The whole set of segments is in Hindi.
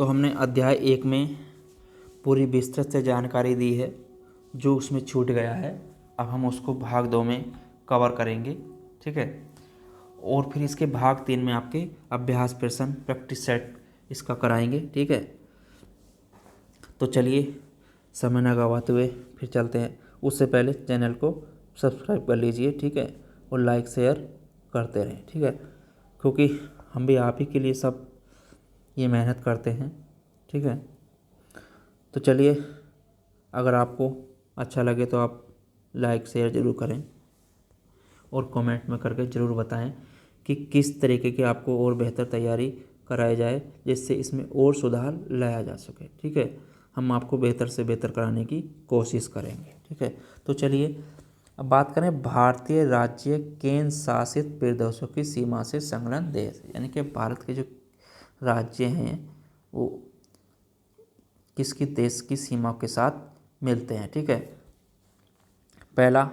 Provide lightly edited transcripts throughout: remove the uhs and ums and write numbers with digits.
तो हमने अध्याय 1 में पूरी विस्तृत से जानकारी दी है, जो उसमें छूट गया है अब हम उसको भाग 2 में कवर करेंगे, ठीक है। और फिर इसके भाग 3 में आपके अभ्यास प्रश्न प्रैक्टिस सेट इसका कराएंगे, ठीक है। तो चलिए समय न गवाते हुए फिर चलते हैं। उससे पहले चैनल को सब्सक्राइब कर लीजिए, ठीक है, और लाइक शेयर करते रहें, ठीक है, क्योंकि हम भी आप ही के लिए सब ये मेहनत करते हैं, ठीक है। तो चलिए, अगर आपको अच्छा लगे तो आप लाइक शेयर ज़रूर करें और कमेंट में करके ज़रूर बताएं कि किस तरीके की आपको और बेहतर तैयारी कराई जाए, जिससे इसमें और सुधार लाया जा सके, ठीक है। हम आपको बेहतर से बेहतर कराने की कोशिश करेंगे, ठीक है। तो चलिए अब बात करें भारतीय राज्य केंद्र शासित प्रदेशों की सीमा से संलग्न देश, यानी कि भारत के जो राज्य हैं वो किसकी देश की सीमा के साथ मिलते हैं, ठीक है। पहला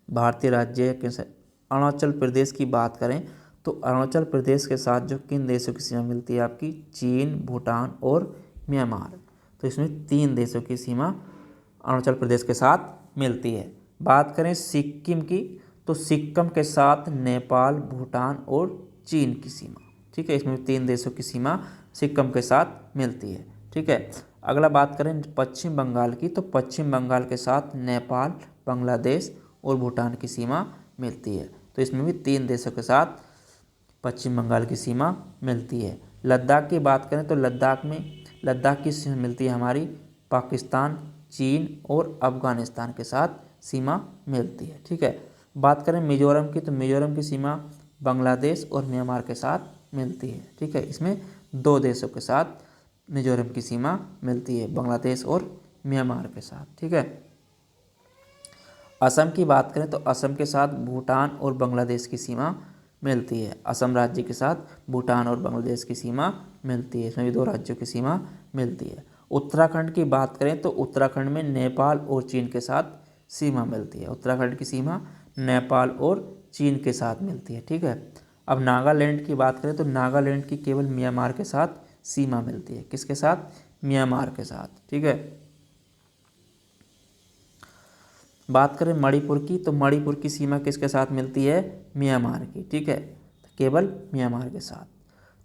भारतीय राज्य के अरुणाचल प्रदेश की बात करें तो अरुणाचल प्रदेश के साथ जो किन देशों की सीमा मिलती है आपकी, चीन, भूटान और म्यांमार। तो इसमें 3 देशों की सीमा अरुणाचल प्रदेश के साथ मिलती है। बात करें सिक्किम की तो सिक्किम के साथ नेपाल, भूटान और चीन की सीमा, ठीक है। इसमें 3 देशों की सीमा सिक्किम के साथ मिलती है, ठीक है। अगला बात करें पश्चिम बंगाल की तो पश्चिम बंगाल के साथ नेपाल, बांग्लादेश और भूटान की सीमा मिलती है। तो इसमें भी 3 देशों के साथ पश्चिम बंगाल की सीमा मिलती है। लद्दाख की बात करें तो लद्दाख की सीमा मिलती है हमारी पाकिस्तान, चीन और अफगानिस्तान के साथ सीमा मिलती है, ठीक है। बात करें मिजोरम की तो मिजोरम की सीमा बांग्लादेश और म्यांमार के साथ मिलती है, ठीक है। इसमें 2 देशों के साथ मिजोरम की सीमा मिलती है, बांग्लादेश और म्यांमार के साथ, ठीक है। असम की बात करें तो असम के साथ भूटान और बांग्लादेश की सीमा मिलती है। असम राज्य के साथ भूटान और बांग्लादेश की सीमा मिलती है, इसमें भी 2 राज्यों की सीमा मिलती है। उत्तराखंड की बात करें तो उत्तराखंड में नेपाल और चीन के साथ सीमा मिलती है। उत्तराखंड की सीमा नेपाल और चीन के साथ मिलती है, ठीक है। अब नागालैंड की बात करें तो नागालैंड की केवल म्यांमार के साथ सीमा मिलती है। किसके साथ? म्यांमार के साथ, ठीक है। बात करें मणिपुर की तो मणिपुर की सीमा किसके साथ मिलती है? म्यांमार की, ठीक है, केवल म्यांमार के साथ।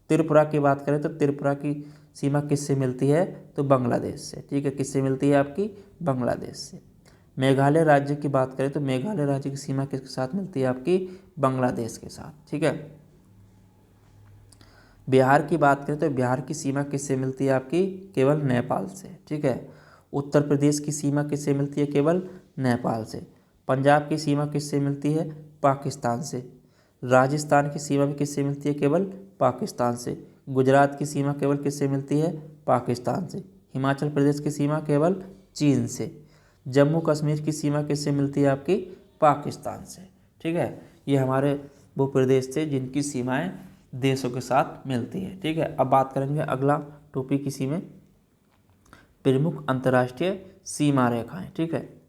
त्रिपुरा की बात करें तो त्रिपुरा की सीमा किससे मिलती है? तो बांग्लादेश से, ठीक है। किससे मिलती है आपकी? बांग्लादेश से। मेघालय राज्य की बात करें तो मेघालय राज्य की सीमा किसके साथ मिलती है आपकी? बांग्लादेश के साथ, ठीक है। बिहार की बात करें तो बिहार की सीमा किससे मिलती है आपकी? केवल नेपाल से, ठीक है। उत्तर प्रदेश की सीमा किससे मिलती है? केवल नेपाल से। पंजाब की सीमा किससे मिलती है? पाकिस्तान से। राजस्थान की सीमा भी किससे मिलती है? केवल पाकिस्तान से। गुजरात की सीमा केवल किससे मिलती है? पाकिस्तान से। हिमाचल प्रदेश की सीमा केवल चीन से। जम्मू कश्मीर की सीमा किससे मिलती है आपकी? पाकिस्तान से, ठीक है। ये हमारे वो प्रदेश थे जिनकी सीमाएं देशों के साथ मिलती है, ठीक है। अब बात करेंगे अगला टॉपिक इसी में, प्रमुख अंतर्राष्ट्रीय सीमा रेखाएं, ठीक है।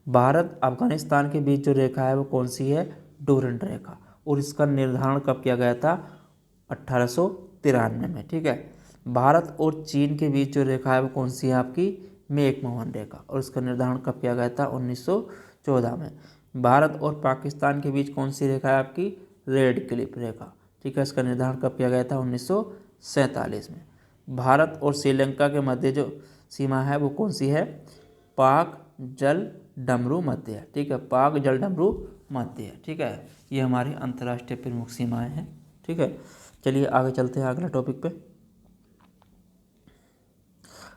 भारत अफगानिस्तान के बीच जो रेखा है वो कौन सी है? डोरंड रेखा। और इसका निर्धारण कब किया गया था? 1893 में, ठीक है। भारत और चीन के बीच जो रेखा है वो कौन सी है आपकी? मैकमोहन रेखा। और इसका निर्धारण कब किया गया था? 1914 में। भारत और पाकिस्तान के बीच कौन सी रेखा है आपकी? रेड क्लिफ रेखा, ठीक है। इसका निर्धारण कब किया गया था? 1947 में। भारत और श्रीलंका के मध्य जो सीमा है वो कौन सी है? पाक जल डमरू मध्य है, ठीक है। पाक जल डमरू मध्य है, ठीक है। ये हमारी अंतर्राष्ट्रीय प्रमुख सीमाएं हैं, ठीक है। चलिए आगे चलते हैं अगला टॉपिक पे।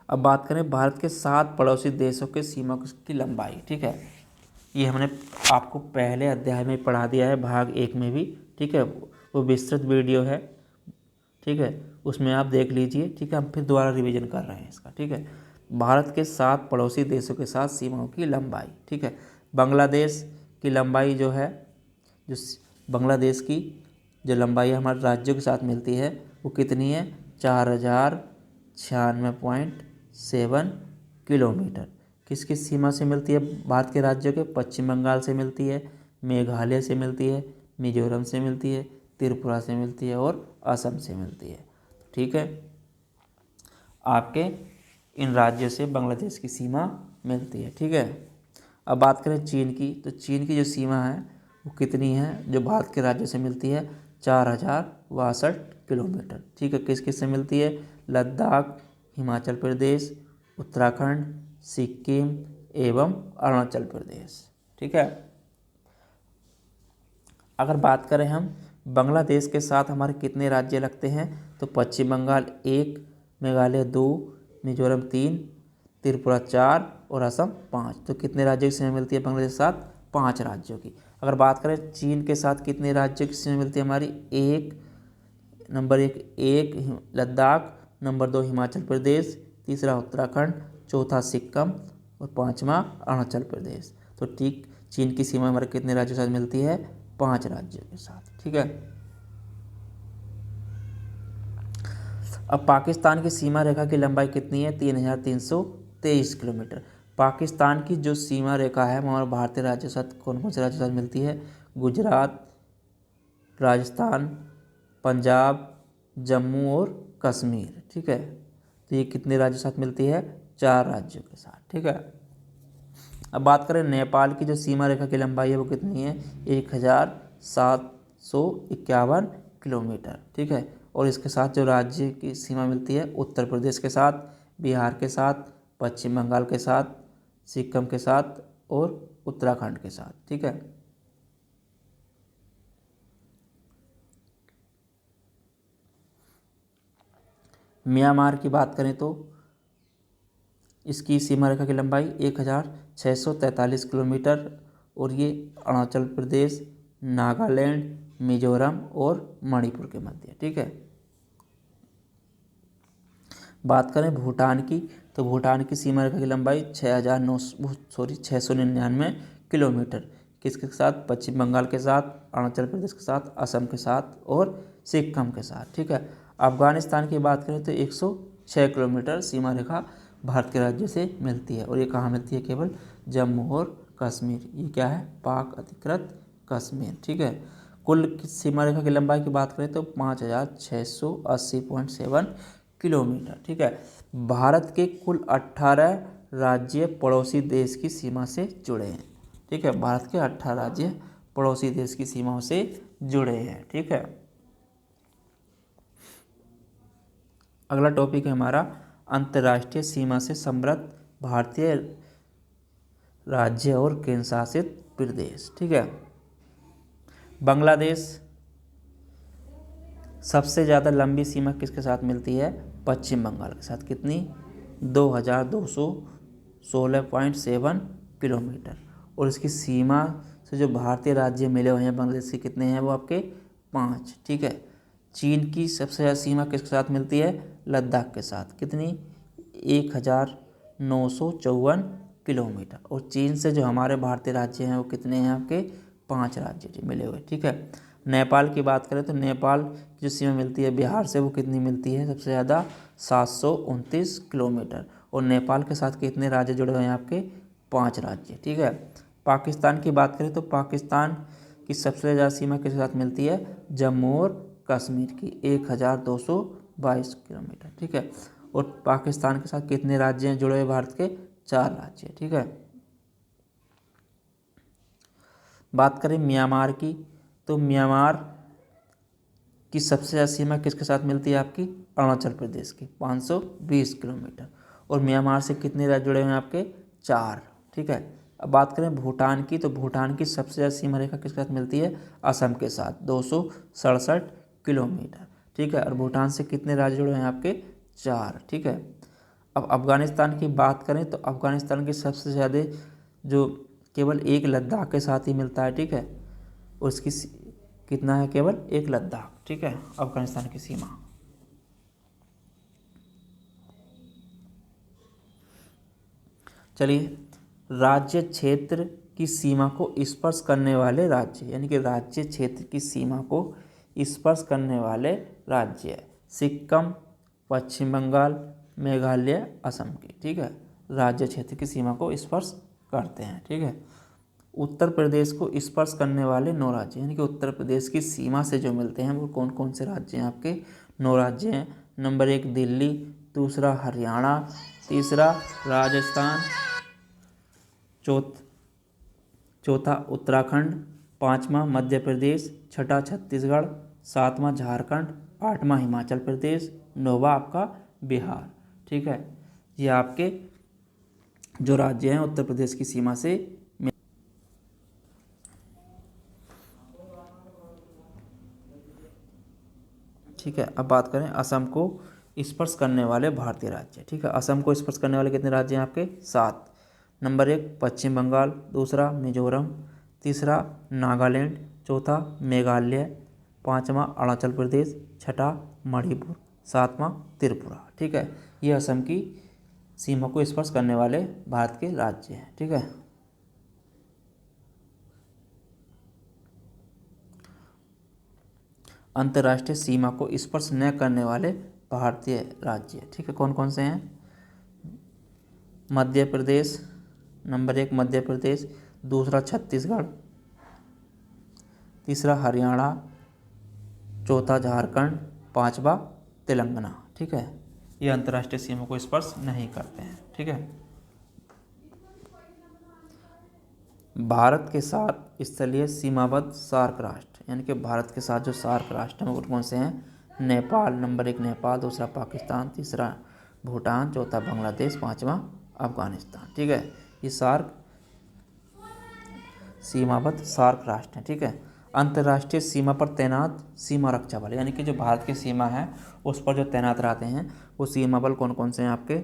अब बात करें भारत के 7 पड़ोसी देशों के सीमा की लंबाई, ठीक है। ये हमने आपको पहले अध्याय में पढ़ा दिया है, भाग 1 में भी, ठीक है। वो विस्तृत वीडियो है, ठीक है, उसमें आप देख लीजिए, ठीक है। हम फिर दोबारा रिवीजन कर रहे हैं इसका, ठीक है। भारत के 7 पड़ोसी देशों के साथ सीमाओं की लंबाई, ठीक है। बांग्लादेश की लंबाई जो है, जो बांग्लादेश की जो लंबाई हमारे राज्यों के साथ मिलती है वो कितनी है? 4096.7 किलोमीटर। किस किस सीमा से मिलती है भारत के राज्यों के? पश्चिम बंगाल से मिलती है, मेघालय से मिलती है, मिजोरम से मिलती है, त्रिपुरा से मिलती है और असम से मिलती है। ठीक है, आपके इन राज्यों से बांग्लादेश की सीमा मिलती है। ठीक है, अब बात करें चीन की, तो चीन की जो सीमा है वो कितनी है, जो भारत के राज्यों से मिलती है, 4062 किलोमीटर। ठीक है, किस किस से मिलती है, लद्दाख, हिमाचल प्रदेश, उत्तराखंड, सिक्किम एवं अरुणाचल प्रदेश। ठीक है, अगर बात करें हम बांग्लादेश के साथ हमारे कितने राज्य लगते हैं, तो पश्चिम बंगाल 1, मेघालय 2, मिजोरम 3, त्रिपुरा 4 और असम 5। तो कितने राज्यों की सीमा मिलती है बांग्लादेश के साथ, 5 राज्यों की। अगर बात करें चीन के साथ कितने राज्यों की सीमा मिलती है हमारी, नंबर एक लद्दाख, नंबर 2 हिमाचल प्रदेश, तीसरा उत्तराखंड, चौथा सिक्किम और पाँचवा अरुणाचल प्रदेश। तो ठीक चीन की सीमा हमारे कितने राज्यों के साथ मिलती है, 5 राज्यों के साथ। ठीक है, अब पाकिस्तान की सीमा रेखा की लंबाई कितनी है, 3323 किलोमीटर। पाकिस्तान की जो सीमा रेखा है हमारे भारतीय राज्यों के साथ कौन कौन से राज्यों के साथ मिलती है, गुजरात, राजस्थान, पंजाब, जम्मू और कश्मीर। ठीक है, तो ये कितने राज्यों के साथ मिलती है, 4 राज्यों के साथ। ठीक है, अब बात करें नेपाल की जो सीमा रेखा की लंबाई है वो कितनी है, 1751 किलोमीटर। ठीक है, और इसके साथ जो राज्य की सीमा मिलती है, उत्तर प्रदेश के साथ, बिहार के साथ, पश्चिम बंगाल के साथ, सिक्किम के साथ और उत्तराखंड के साथ। ठीक है, म्यांमार की बात करें तो इसकी सीमा रेखा की लंबाई 1643 किलोमीटर और ये अरुणाचल प्रदेश, नागालैंड, मिजोरम और मणिपुर के मध्य। ठीक है, बात करें भूटान की, तो भूटान की सीमा रेखा की लंबाई 699 किलोमीटर। किसके साथ, पश्चिम बंगाल के साथ, अरुणाचल प्रदेश के साथ, असम के साथ और सिक्किम के साथ। ठीक है, अफगानिस्तान की बात करें तो 106 किलोमीटर सीमा रेखा भारत के राज्य से मिलती है और ये कहाँ मिलती है, केवल जम्मू और कश्मीर। ये क्या है, पाक अधिकृत कश्मीर। ठीक है, कुल सीमा रेखा की लंबाई की बात करें तो 5680.7 किलोमीटर। ठीक है, भारत के कुल 18 राज्य पड़ोसी देश की सीमा से जुड़े हैं। ठीक है, भारत के 18 राज्य पड़ोसी देश की सीमाओं से जुड़े हैं। ठीक है, अगला टॉपिक है हमारा अंतर्राष्ट्रीय सीमा से समृद्ध भारतीय राज्य और केंद्र शासित प्रदेश। ठीक है, बांग्लादेश सबसे ज़्यादा लंबी सीमा किसके साथ मिलती है, पश्चिम बंगाल के साथ। कितनी, 2216.7 किलोमीटर। और इसकी सीमा से जो भारतीय राज्य मिले हुए हैं बांग्लादेश के कितने हैं, वो आपके 5। ठीक है, चीन की सबसे ज़्यादा सीमा किसके साथ मिलती है, लद्दाख के साथ। कितनी, 1954 किलोमीटर। और चीन से जो हमारे भारतीय राज्य हैं वो कितने हैं, आपके 5 राज्य मिले हुए। ठीक है, नेपाल की बात करें तो नेपाल की जो सीमा मिलती है बिहार से वो कितनी मिलती है, सबसे ज़्यादा 729 किलोमीटर। और नेपाल के साथ कितने राज्य जुड़े हुए हैं, आपके 5 राज्य। ठीक है, पाकिस्तान की बात करें तो पाकिस्तान की सबसे ज़्यादा सीमा किसके साथ मिलती है, जम्मू और कश्मीर की, 1222 किलोमीटर। ठीक है, और पाकिस्तान के साथ कितने राज्य हैं जुड़े हुए भारत के, 4 राज्य। ठीक है, बात करें म्यांमार की, तो म्यांमार की सबसे ज़्यादा सीमा किसके साथ मिलती है, आपकी अरुणाचल प्रदेश की, 520 किलोमीटर। और म्यांमार से कितने राज्य जुड़े हुए हैं, आपके 4। ठीक है, अब बात करें भूटान की, तो भूटान की सबसे ज़्यादा सीमा रेखा किसके साथ मिलती है, असम के साथ, 267 किलोमीटर। ठीक है, और भूटान से कितने राज्य जुड़े हुए हैं, आपके 4। ठीक है, अब अफ़गानिस्तान की बात करें तो अफ़गानिस्तान की सबसे ज़्यादा जो केवल एक लद्दाख के साथ ही मिलता है। ठीक है, उसकी कितना है, केवल एक लद्दाख। ठीक है, अफ़गानिस्तान की सीमा। चलिए, राज्य क्षेत्र की सीमा को स्पर्श करने वाले राज्य, यानी कि राज्य क्षेत्र की सीमा को स्पर्श करने वाले राज्य, सिक्किम, पश्चिम बंगाल, मेघालय, असम की। ठीक है, राज्य क्षेत्र की सीमा को स्पर्श करते हैं। ठीक है, उत्तर प्रदेश को स्पर्श करने वाले 9 राज्य, यानी कि उत्तर प्रदेश की सीमा से जो मिलते हैं वो कौन कौन से राज्य हैं, आपके 9 राज्य हैं, नंबर 1 दिल्ली, दूसरा हरियाणा, तीसरा राजस्थान, चौथा उत्तराखंड, पाँचवा मध्य प्रदेश, छठा छत्तीसगढ़, सातवां झारखंड, आठवां हिमाचल प्रदेश, नौवां आपका बिहार। ठीक है, ये आपके जो राज्य हैं उत्तर प्रदेश की सीमा से। ठीक है, अब बात करें असम को स्पर्श करने वाले भारतीय राज्य। ठीक है, असम को स्पर्श करने वाले कितने राज्य हैं आपके? 7। नंबर 1 पश्चिम बंगाल, दूसरा मिजोरम, तीसरा नागालैंड, चौथा मेघालय, पाँचवां अरुणाचल प्रदेश, छठा मणिपुर, सातवां त्रिपुरा। ठीक है, ये असम की सीमा को स्पर्श करने वाले भारत के राज्य हैं। ठीक है, अंतर्राष्ट्रीय सीमा को स्पर्श न करने वाले भारतीय राज्य। ठीक है, कौन कौन से हैं? मध्य प्रदेश, नंबर 1 मध्य प्रदेश, दूसरा छत्तीसगढ़, तीसरा हरियाणा, चौथा झारखंड, पांचवा तेलंगाना। ठीक है, ये अंतर्राष्ट्रीय सीमा को स्पर्श नहीं करते हैं। ठीक है, भारत के साथ स्थलीय सीमाबद्ध सार्क राष्ट्र, यानी कि भारत के साथ जो सार्क राष्ट्र हैं वो कौन से हैं? नेपाल, नंबर 1 नेपाल, दूसरा पाकिस्तान, तीसरा भूटान, चौथा बांग्लादेश, पांचवा अफगानिस्तान। ठीक है, ये सार्क सीमाबद्ध सार्क राष्ट्र हैं। ठीक है, अंतर्राष्ट्रीय सीमा पर तैनात सीमा रक्षा बल, यानी कि जो भारत की सीमा है उस पर जो तैनात रहते हैं वो सीमा बल कौन कौन से हैं आपके?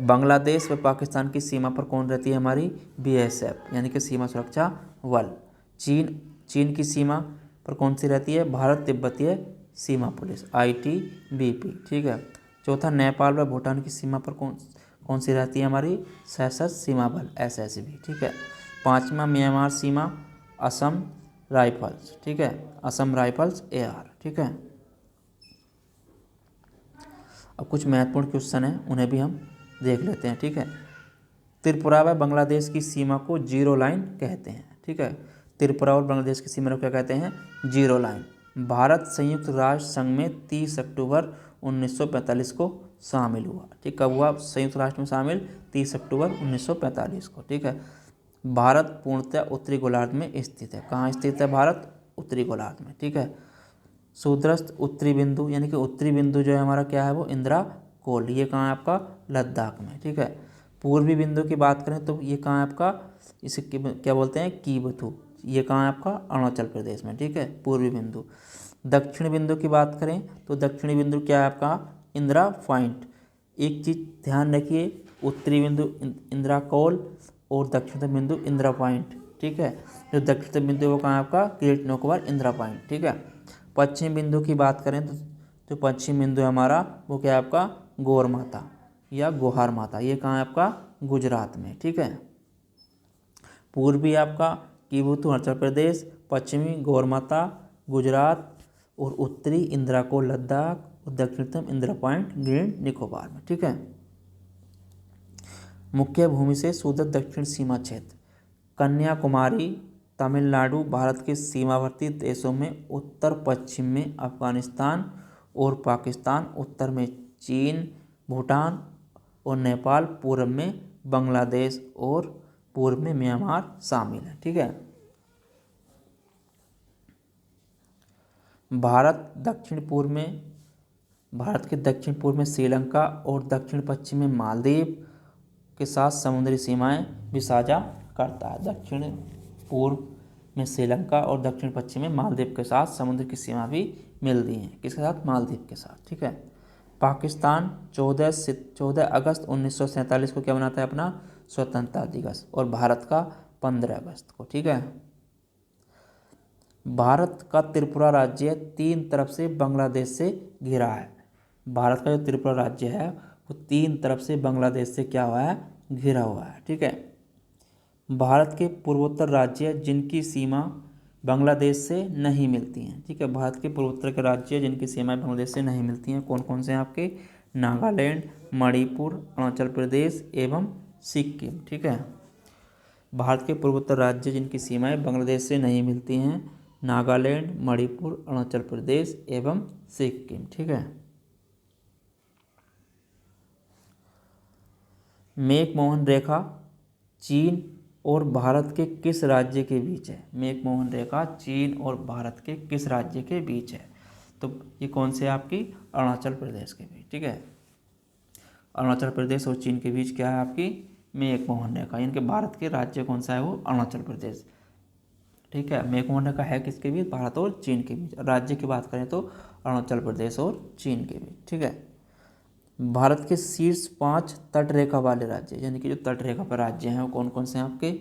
बांग्लादेश व पाकिस्तान की सीमा पर कौन रहती है हमारी? BSF, यानी कि सीमा सुरक्षा बल। चीन की सीमा पर कौन सी रहती है? भारत तिब्बतीय सीमा पुलिस, ITBP। ठीक है, चौथा नेपाल व भूटान की सीमा पर कौन सी रहती है हमारी? सशस्त्र सीमा बल, SSB। ठीक है, पाँचवा म्यांमार सीमा असम राइफल्स। ठीक है, असम राइफल्स AR। ठीक है, अब कुछ महत्वपूर्ण क्वेश्चन हैं उन्हें भी हम देख लेते हैं। ठीक है, त्रिपुरा व बांग्लादेश की सीमा को जीरो लाइन कहते हैं। ठीक है, त्रिपुरा और बांग्लादेश की सीमा को क्या कहते हैं? Zero line. भारत संयुक्त राष्ट्र संघ में 30 अक्टूबर 1945 को शामिल हुआ। ठीक, कब हुआ संयुक्त राष्ट्र में शामिल? 30 अक्टूबर 1945 को। ठीक है, भारत पूर्णतः उत्तरी गोलार्ध में स्थित है। कहाँ स्थित है भारत? उत्तरी गोलार्ध में। ठीक है, सुदूरस्थ उत्तरी बिंदु, यानी कि उत्तरी बिंदु जो है हमारा क्या है वो? इंदिरा कोल, ये कहाँ है आपका? लद्दाख में। ठीक है, पूर्वी बिंदु की बात करें तो ये कहाँ है आपका? इसे क्या बोलते हैं? कीबथु, ये कहाँ है आपका? अरुणाचल प्रदेश में। ठीक है, पूर्वी बिंदु। दक्षिण बिंदु की बात करें तो दक्षिणी बिंदु क्या है आपका? इंदिरा पॉइंट। एक चीज़ ध्यान रखिए, उत्तरी बिंदु इंदिरा कोल और दक्षिण बिंदु इंदिरा पॉइंट। ठीक है, जो दक्षिण बिंदु वो कहाँ है आपका? Great Nicobar Indira point. ठीक है, पश्चिम बिंदु की बात करें तो जो पश्चिम बिंदु है हमारा वो क्या है आपका? गौर माता या गोहार माता, ये कहाँ है आपका? गुजरात में। ठीक है, पूर्वी आपका कीबुतु अरुणाचल प्रदेश, पश्चिमी गौर माता गुजरात, और उत्तरी इंदिरा को लद्दाख, और दक्षिणतम इंदिरा पॉइंट ग्रेट निकोबार में। ठीक है, मुख्य भूमि से सुदूर दक्षिण सीमा क्षेत्र कन्याकुमारी, तमिलनाडु, भारत के सीमावर्ती देशों में उत्तर पश्चिम में अफगानिस्तान और पाकिस्तान, उत्तर में चीन, भूटान और नेपाल, पूर्व में बांग्लादेश और पूर्व में म्यांमार शामिल है। ठीक है, भारत के दक्षिण पूर्व में श्रीलंका और दक्षिण पश्चिम में मालदीव के साथ समुद्री सीमाएं भी साझा करता है। दक्षिण पूर्व में श्रीलंका और दक्षिण पश्चिम में मालदीव के साथ समुद्र की सीमा भी मिलती है। किसके साथ? मालदीव के साथ। ठीक है, पाकिस्तान 14 अगस्त 1947 को क्या मनाता है? अपना स्वतंत्रता दिवस, और भारत का 15 अगस्त को। ठीक है, भारत का त्रिपुरा राज्य 3 तरफ से बांग्लादेश से घिरा है। भारत का जो त्रिपुरा राज्य है वो 3 तरफ से बांग्लादेश से क्या हुआ है? घिरा हुआ है। ठीक है, भारत के पूर्वोत्तर राज्य जिनकी सीमा बांग्लादेश से नहीं मिलती हैं। ठीक है, भारत के पूर्वोत्तर के राज्य जिनकी सीमाएं बांग्लादेश से नहीं मिलती हैं कौन कौन से हैं आपके? नागालैंड, मणिपुर, अरुणाचल प्रदेश एवं सिक्किम। ठीक है, भारत के पूर्वोत्तर राज्य जिनकी सीमाएं बांग्लादेश से नहीं मिलती हैं नागालैंड, मणिपुर, अरुणाचल प्रदेश एवं सिक्किम। ठीक है। मैकमोहन रेखा चीन और भारत के किस राज्य के बीच है? मैकमोहन रेखा चीन और भारत के किस राज्य के बीच है? तो ये कौन से आपकी? अरुणाचल प्रदेश के बीच। ठीक है। अरुणाचल प्रदेश और चीन के बीच क्या है आपकी? मैकमोहन रेखा। इनके भारत के राज्य कौन सा है? वो अरुणाचल प्रदेश। ठीक है। मैकमोहन रेखा है किसके बीच? भारत और चीन के बीच। राज्य की बात करें तो अरुणाचल प्रदेश और चीन के बीच। ठीक है। भारत के शीर्ष 5 तट रेखा वाले राज्य, यानी कि जो तट रेखा पर राज्य हैं वो कौन कौन से हैं आपके?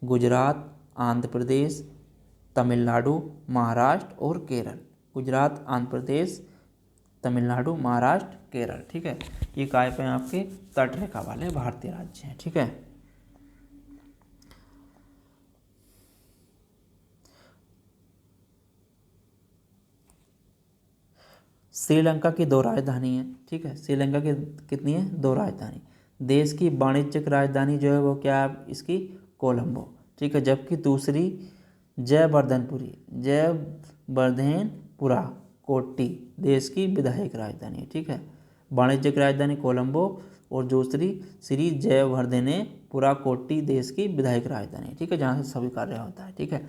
गुजरात, आंध्र प्रदेश, तमिलनाडु, महाराष्ट्र और केरल। गुजरात, आंध्र प्रदेश, तमिलनाडु, महाराष्ट्र, केरल। ठीक है। ये काय पे हैं आपके? तट रेखा वाले भारतीय राज्य हैं। ठीक है। श्रीलंका की 2 राजधानी है। ठीक है। श्रीलंका की कितनी है? 2 राजधानी। देश की वाणिज्यिक राजधानी जो है वो क्या है इसकी? कोलंबो। ठीक है। जबकि दूसरी जयवर्धनपुरा कोट्टी देश की विधायक राजधानी है। ठीक है। वाणिज्यिक राजधानी कोलंबो और दूसरी श्री जयवर्धनेपुरा कोट्टी देश की विधायक राजधानी है। ठीक है। जहाँ से सभी कार्य होता है। ठीक है।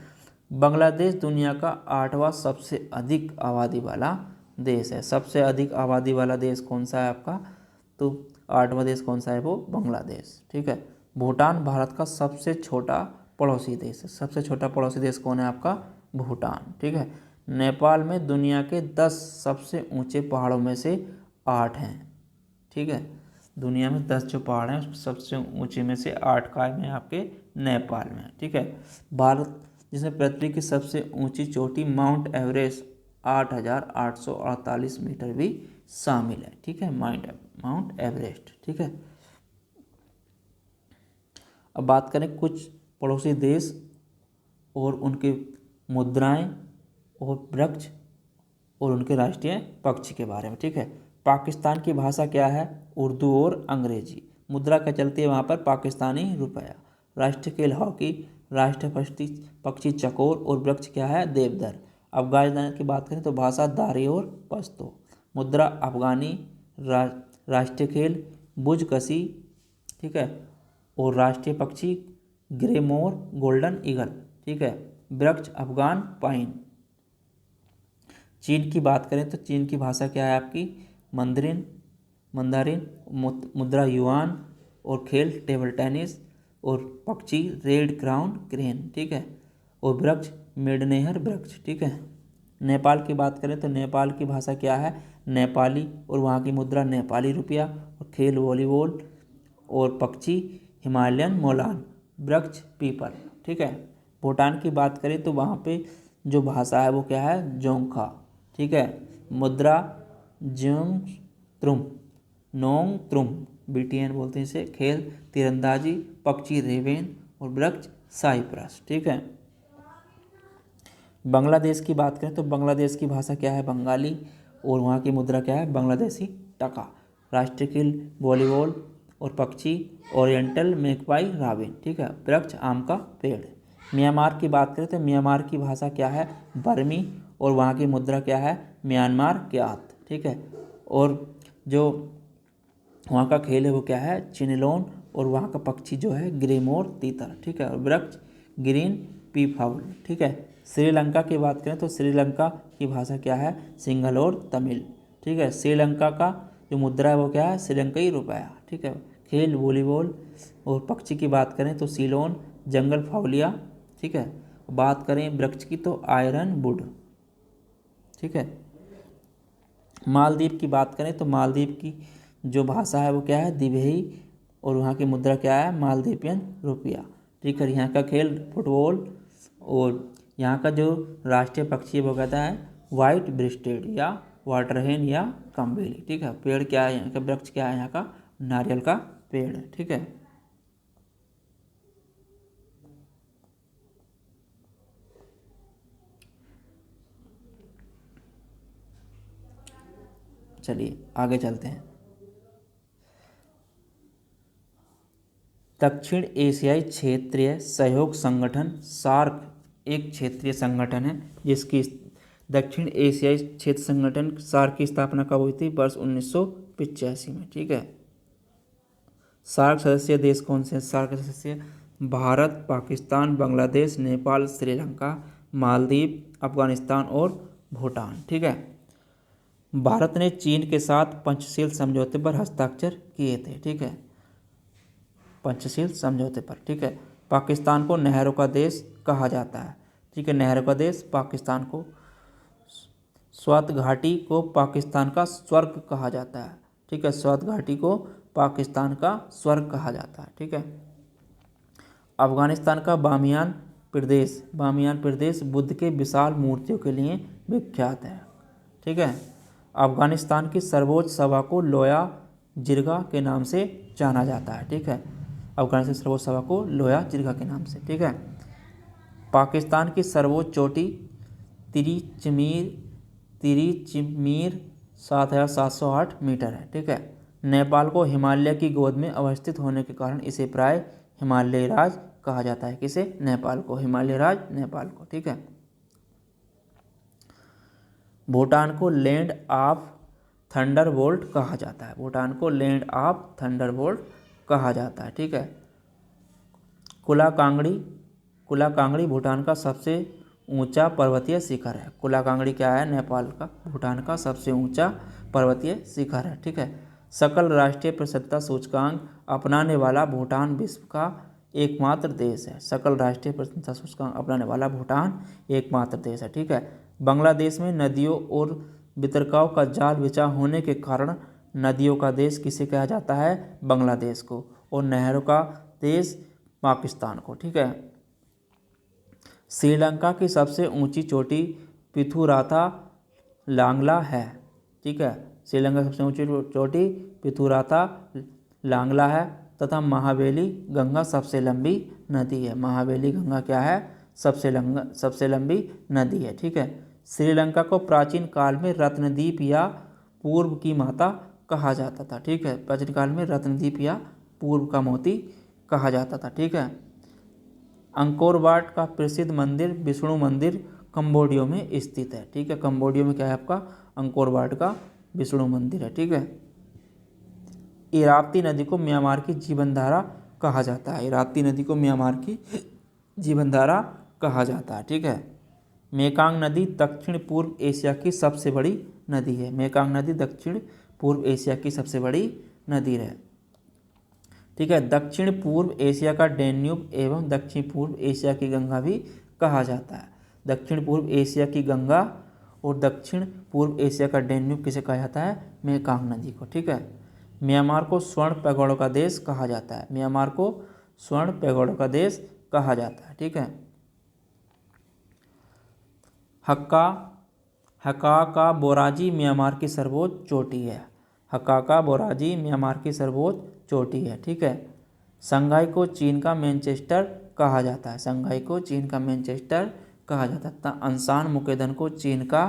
बांग्लादेश दुनिया का 8वां सबसे अधिक आबादी वाला देश है। सबसे अधिक आबादी वाला देश कौन सा है आपका? तो 8वां देश कौन सा है? वो बांग्लादेश। ठीक है। भूटान भारत का सबसे छोटा पड़ोसी देश है। सबसे छोटा पड़ोसी देश कौन है आपका? भूटान। ठीक है। नेपाल में दुनिया के 10 सबसे ऊंचे पहाड़ों में से 8 हैं। ठीक है। दुनिया में 10 जो पहाड़ हैं सबसे ऊंचे में से 8 काय में आपके? नेपाल में। ठीक है। भारत जिसमें पृथ्वी की सबसे ऊंची चोटी माउंट एवरेस्ट 8,848 मीटर भी शामिल है। ठीक है। Mount Everest. ठीक है। अब बात करें कुछ पड़ोसी देश और उनके मुद्राएं और वृक्ष और उनके राष्ट्रीय पक्षी के बारे में। ठीक है। पाकिस्तान की भाषा क्या है? उर्दू और अंग्रेजी। मुद्रा क्या चलती है वहाँ पर? पाकिस्तानी रुपया। राष्ट्रीय खेल हॉकी, राष्ट्रीय पक्षी चकोर और वृक्ष क्या है? देवदार। अफगानिस्तान की बात करें तो भाषा दारी और पश्तो। मुद्रा अफगानी, राष्ट्रीय खेल बुजकसी। ठीक है। और राष्ट्रीय पक्षी ग्रे मोर, गोल्डन ईगल। ठीक है। वृक्ष अफगान पाइन। चीन की बात करें तो चीन की भाषा क्या है आपकी? मंदारिन। मुद्रा युआन और खेल टेबल टेनिस और पक्षी रेड क्राउन क्रेन। ठीक है। और वृक्ष मेडनेहर वृक्ष। ठीक है। नेपाल की बात करें तो नेपाल की भाषा क्या है? नेपाली और वहाँ की मुद्रा नेपाली रुपया और खेल वॉलीबॉल और पक्षी हिमालयन मोलान, वृक्ष पीपल। ठीक है। भूटान की बात करें तो वहाँ पे जो भाषा है वो क्या है? जोंगखा। ठीक है। मुद्रा जोंगत्रुम, नोंगत्रुम, बीटीएन बोलते हैं इसे। खेल तीरंदाजी, पक्षी रेवेन और वृक्ष साइप्रस। ठीक है। बांग्लादेश की बात करें तो बांग्लादेश की भाषा क्या है? बंगाली और वहाँ की मुद्रा क्या है? बांग्लादेशी टका। राष्ट्रीय खेल वॉलीबॉल और पक्षी ओरिएंटल मैकपाई राबिन। ठीक है। वृक्ष आम का पेड़। म्यांमार की बात करें तो म्यांमार की भाषा क्या है? बर्मी और वहाँ की मुद्रा क्या है? म्यांमार क्यात। ठीक है। और जो वहाँ का खेल है वो क्या है? चिनलोन और वहाँ का पक्षी जो है ग्रेमोर तीतर। ठीक है। और वृक्ष ग्रीन पी फाउल। ठीक है। श्रीलंका की बात करें तो श्रीलंका की भाषा क्या है? सिंहल और तमिल। ठीक है। श्रीलंका का जो मुद्रा है वो क्या है? श्रीलंकाई रुपया। ठीक है। खेल वॉलीबॉल और पक्षी की बात करें तो सीलोन, जंगल फाउलिया। ठीक है। बात करें वृक्ष की तो आयरन वुड। ठीक है। मालदीव की बात करें तो मालदीव की जो भाषा है वो क्या है? दिवेही और वहाँ की मुद्रा क्या है? मालदीपियन रुपया। ठीक है। यहाँ का खेल फुटबॉल और यहाँ का जो राष्ट्रीय पक्षी वो कहता है वाइट ब्रेस्टेड या वाटरहेन या कम्बेली। ठीक है। पेड़ क्या है यहाँ का? वृक्ष क्या है यहाँ का? नारियल का पेड़। ठीक है। चलिए आगे चलते हैं। दक्षिण एशियाई क्षेत्रीय सहयोग संगठन सार्क एक क्षेत्रीय संगठन है जिसकी दक्षिण एशियाई क्षेत्र संगठन सार्क की स्थापना कब हुई थी? वर्ष 1985 में। ठीक है। सार्क सदस्य देश कौन से हैं? सार्क सदस्य भारत, पाकिस्तान, बांग्लादेश, नेपाल, श्रीलंका, मालदीव, अफगानिस्तान और भूटान। ठीक है। भारत ने चीन के साथ पंचशील समझौते पर हस्ताक्षर किए थे। ठीक है, पंचशील समझौते पर। ठीक है। पाकिस्तान को नहरों का देश कहा जाता है। ठीक है, नहरों का देश पाकिस्तान को। स्वात घाटी को पाकिस्तान का स्वर्ग कहा जाता है। ठीक है, स्वात घाटी को पाकिस्तान का स्वर्ग कहा जाता है। ठीक है। अफगानिस्तान का बामियान प्रदेश बुद्ध के विशाल मूर्तियों के लिए विख्यात है। ठीक है। अफगानिस्तान की सर्वोच्च सभा को लोया जिरगा के नाम से जाना जाता है। ठीक है, अफगानिस्तान की सर्वोच्च सभा को लोया जिरगा के नाम से। ठीक है। पाकिस्तान की सर्वोच्च चोटी तिरिचमीर 7,708 मीटर है। ठीक है। नेपाल को हिमालय की गोद में अवस्थित होने के कारण इसे प्राय हिमालय राज कहा जाता है। किसे? नेपाल को। हिमालय राज नेपाल को। ठीक है। भूटान को लैंड ऑफ थंडरबोल्ट कहा जाता है। भूटान को लैंड ऑफ थंडरबोल्ट कहा जाता है। ठीक है। कुलाकांगड़ी भूटान का सबसे ऊंचा पर्वतीय शिखर है। कुलाकांगड़ी क्या है? नेपाल का, भूटान का सबसे ऊंचा पर्वतीय शिखर है। ठीक है। सकल राष्ट्रीय प्रसिद्धता सूचकांक अपनाने वाला भूटान विश्व का एकमात्र देश है। सकल राष्ट्रीय प्रसिद्धता सूचकांक अपनाने वाला भूटान एकमात्र देश है। ठीक है। बांग्लादेश में नदियों और वितरकाओं का जाल बिछा होने के कारण नदियों का देश किसे कहा जाता है? बांग्लादेश को। और नहरों का देश पाकिस्तान को। ठीक है। श्रीलंका की सबसे ऊंची चोटी पिथुराथा लांगला है। ठीक है, श्रीलंका की सबसे ऊंची चोटी पिथुराथा लांगला है तथा महावेली गंगा सबसे लंबी नदी है। महावेली गंगा क्या है? सबसे लंबी नदी है। ठीक है। श्रीलंका को प्राचीन काल में रत्नद्वीप या पूर्व की माता कहा जाता था। ठीक है, प्राचीन काल में रत्नद्वीप या पूर्व का मोती कहा जाता था। ठीक है। अंकोर वाट का प्रसिद्ध मंदिर विष्णु मंदिर कंबोडिया में स्थित है। ठीक है, कंबोडिया में क्या है आपका? अंकोर वाट का विष्णु मंदिर है। ठीक है। इरावती नदी को म्यांमार की जीवनधारा कहा जाता है। इरावती नदी को म्यांमार की जीवनधारा कहा जाता है। ठीक है। मेकांग नदी दक्षिण पूर्व एशिया की सबसे बड़ी नदी है। मेकांग नदी दक्षिण पूर्व एशिया की सबसे बड़ी नदी है। ठीक है। दक्षिण पूर्व एशिया का डैन्यूब एवं दक्षिण पूर्व एशिया की गंगा भी कहा जाता है। दक्षिण पूर्व एशिया की गंगा और दक्षिण पूर्व एशिया का डैन्यूब किसे कहा जाता है? मेकांग नदी को। ठीक है। म्यांमार को स्वर्ण पैगोडों का देश कहा जाता है। म्यांमार को स्वर्ण पैगोडों का देश कहा जाता है। ठीक है। हक्का बोराजी म्यांमार की सर्वोच्च चोटी है। हक्का बोराजी म्यांमार की सर्वोच्च चोटी है। ठीक है। शंघाई को चीन का मैनचेस्टर कहा जाता है। शंघाई को चीन का मैनचेस्टर कहा जाता है। अंसान मुकेदन को चीन का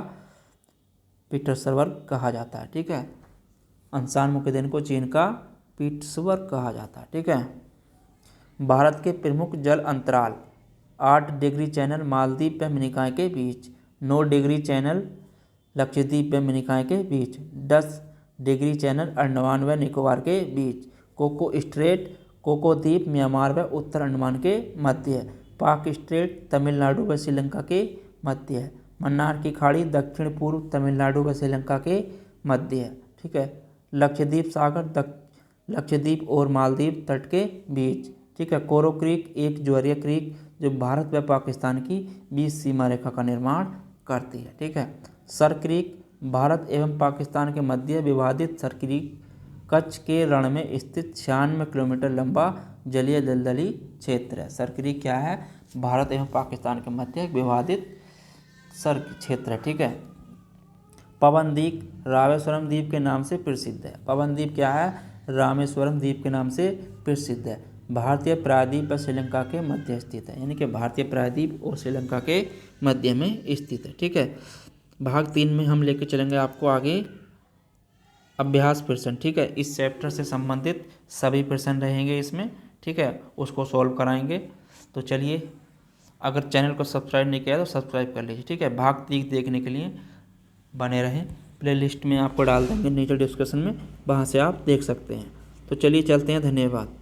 पीटर्सबर्ग कहा जाता है। ठीक है। अंसान मुकेदन को चीन का पीटर्सबर्ग कहा जाता है। ठीक है। भारत के प्रमुख जल अंतराल 8 डिग्री चैनल मालदीव व मिनिकॉय के बीच, 9 डिग्री चैनल लक्षद्वीप व मिनिकॉय के बीच, 10 डिग्री चैनल अंडमान व निकोबार के बीच, कोको स्ट्रेट कोको द्वीप म्यांमार व उत्तर अंडमान के मध्य है, पाक स्ट्रेट तमिलनाडु व श्रीलंका के मध्य है, मन्नार की खाड़ी दक्षिण पूर्व तमिलनाडु व श्रीलंका के मध्य है। ठीक है। लक्षद्वीप सागर लक्षद्वीप और मालदीव तट के बीच। ठीक है। कोरो क्रीक एक ज्वारीय क्रीक जो भारत व पाकिस्तान की बीच सीमा रेखा का निर्माण करती है। ठीक है। सर क्रीक भारत एवं पाकिस्तान के मध्य विवादित सर क्रीक कच्छ के रण में स्थित 96 किलोमीटर लंबा जलीय दलदली क्षेत्र है। सर क्रीक क्या है? भारत एवं पाकिस्तान के मध्य एक विवादित सर क्षेत्र है। ठीक है। पवन द्वीप रामेश्वरम द्वीप के नाम से प्रसिद्ध है। पवन द्वीप क्या है? रामेश्वरम द्वीप के नाम से प्रसिद्ध है। भारतीय प्रायद्वीप व श्रीलंका के मध्य स्थित है। यानी कि भारतीय प्रायद्वीप और श्रीलंका के मध्य में स्थित है। ठीक है। भाग 3 में हम लेके चलेंगे आपको आगे अभ्यास प्रश्न। ठीक है। इस चैप्टर से संबंधित सभी प्रश्न रहेंगे इसमें। ठीक है, उसको सॉल्व कराएंगे। तो चलिए अगर चैनल को सब्सक्राइब नहीं किया तो सब्सक्राइब कर लीजिए, ठीक है। भाग 3 देखने के लिए बने रहें। प्लेलिस्ट में आपको डाल देंगे नीचे डिस्क्रिप्शन में, वहाँ से आप देख सकते हैं। तो चलिए चलते हैं, धन्यवाद।